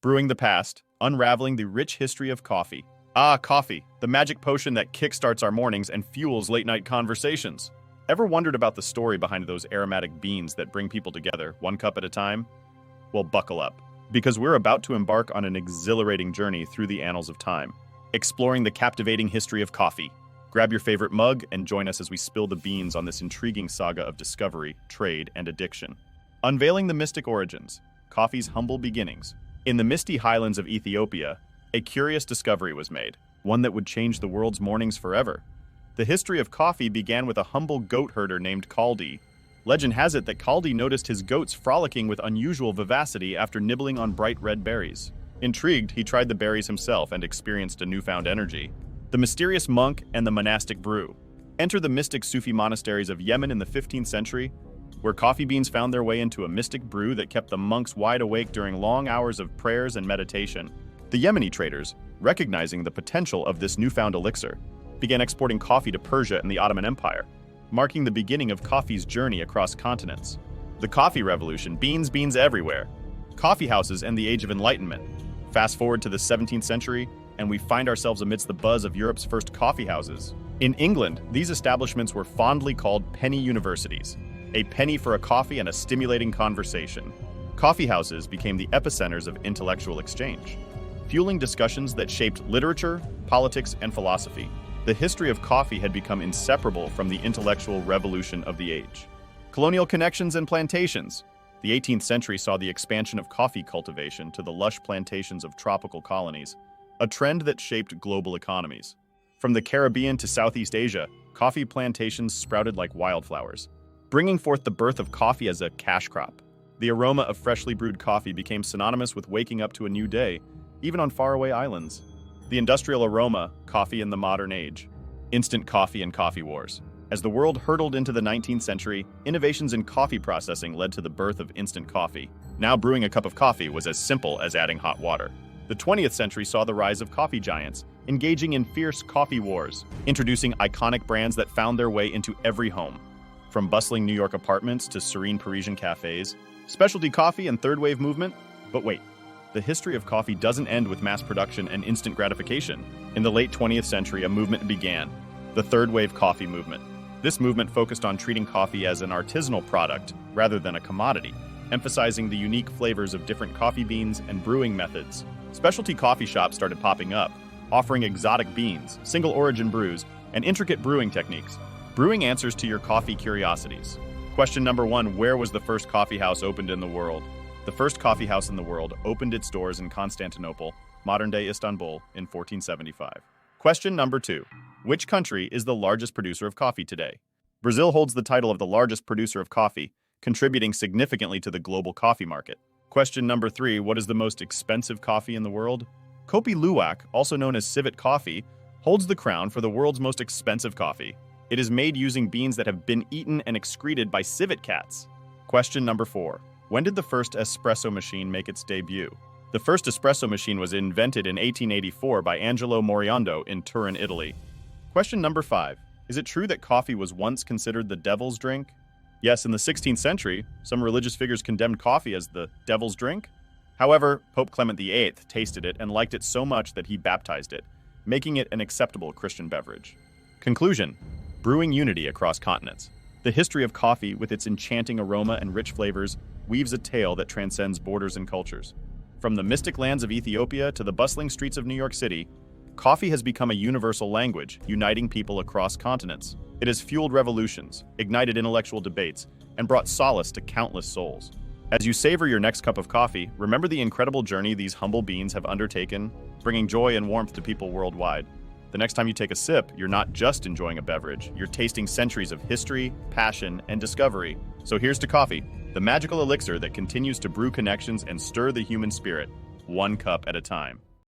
Brewing the past, unraveling the rich history of coffee. Ah, coffee, the magic potion that kickstarts our mornings and fuels late-night conversations. Ever wondered about the story behind those aromatic beans that bring people together, one cup at a time? Well, buckle up, because we're about to embark on an exhilarating journey through the annals of time, exploring the captivating history of coffee. Grab your favorite mug and join us as we spill the beans on this intriguing saga of discovery, trade, and addiction. Unveiling the mystic origins, coffee's humble beginnings. In the misty highlands of Ethiopia, a curious discovery was made, one that would change the world's mornings forever. The history of coffee began with a humble goat herder named Kaldi. Legend has it that Kaldi noticed his goats frolicking with unusual vivacity after nibbling on bright red berries. Intrigued, he tried the berries himself and experienced a newfound energy. The mysterious monk and the monastic brew. Enter the mystic Sufi monasteries of Yemen in the 15th century, where coffee beans found their way into a mystic brew that kept the monks wide awake during long hours of prayers and meditation. The Yemeni traders, recognizing the potential of this newfound elixir, began exporting coffee to Persia and the Ottoman Empire, marking the beginning of coffee's journey across continents. The coffee revolution, beans everywhere. Coffee houses and the Age of Enlightenment. Fast forward to the 17th century, and we find ourselves amidst the buzz of Europe's first coffee houses. In England, these establishments were fondly called penny universities. A penny for a coffee and a stimulating conversation. Coffee houses became the epicenters of intellectual exchange, fueling discussions that shaped literature, politics, and philosophy. The history of coffee had become inseparable from the intellectual revolution of the age. Colonial connections and plantations. The 18th century saw the expansion of coffee cultivation to the lush plantations of tropical colonies, a trend that shaped global economies. From the Caribbean to Southeast Asia, coffee plantations sprouted like wildflowers, bringing forth the birth of coffee as a cash crop. The aroma of freshly brewed coffee became synonymous with waking up to a new day, even on faraway islands. The industrial aroma, coffee in the modern age. Instant coffee and coffee wars. As the world hurtled into the 19th century, innovations in coffee processing led to the birth of instant coffee. Now brewing a cup of coffee was as simple as adding hot water. The 20th century saw the rise of coffee giants, engaging in fierce coffee wars, introducing iconic brands that found their way into every home. From bustling New York apartments to serene Parisian cafes, specialty coffee and third wave movement. But wait, the history of coffee doesn't end with mass production and instant gratification. In the late 20th century, a movement began, the third wave coffee movement. This movement focused on treating coffee as an artisanal product rather than a commodity, emphasizing the unique flavors of different coffee beans and brewing methods. Specialty coffee shops started popping up, offering exotic beans, single origin brews, and intricate brewing techniques. Brewing answers to your coffee curiosities. Question number 1, where was the first coffee house opened in the world? The first coffee house in the world opened its doors in Constantinople, modern-day Istanbul, in 1475. Question number 2, which country is the largest producer of coffee today? Brazil holds the title of the largest producer of coffee, contributing significantly to the global coffee market. Question number 3, what is the most expensive coffee in the world? Kopi Luwak, also known as civet coffee, holds the crown for the world's most expensive coffee. It is made using beans that have been eaten and excreted by civet cats. Question number 4. When did the first espresso machine make its debut? The first espresso machine was invented in 1884 by Angelo Moriondo in Turin, Italy. Question number 5. Is it true that coffee was once considered the devil's drink? Yes, in the 16th century, some religious figures condemned coffee as the devil's drink. However, Pope Clement VIII tasted it and liked it so much that he baptized it, making it an acceptable Christian beverage. Conclusion. Brewing unity across continents. The history of coffee, with its enchanting aroma and rich flavors, weaves a tale that transcends borders and cultures. From the mystic lands of Ethiopia to the bustling streets of New York City, coffee has become a universal language, uniting people across continents. It has fueled revolutions, ignited intellectual debates, and brought solace to countless souls. As you savor your next cup of coffee, remember the incredible journey these humble beans have undertaken, bringing joy and warmth to people worldwide. The next time you take a sip, you're not just enjoying a beverage, you're tasting centuries of history, passion, and discovery. So here's to coffee, the magical elixir that continues to brew connections and stir the human spirit, one cup at a time.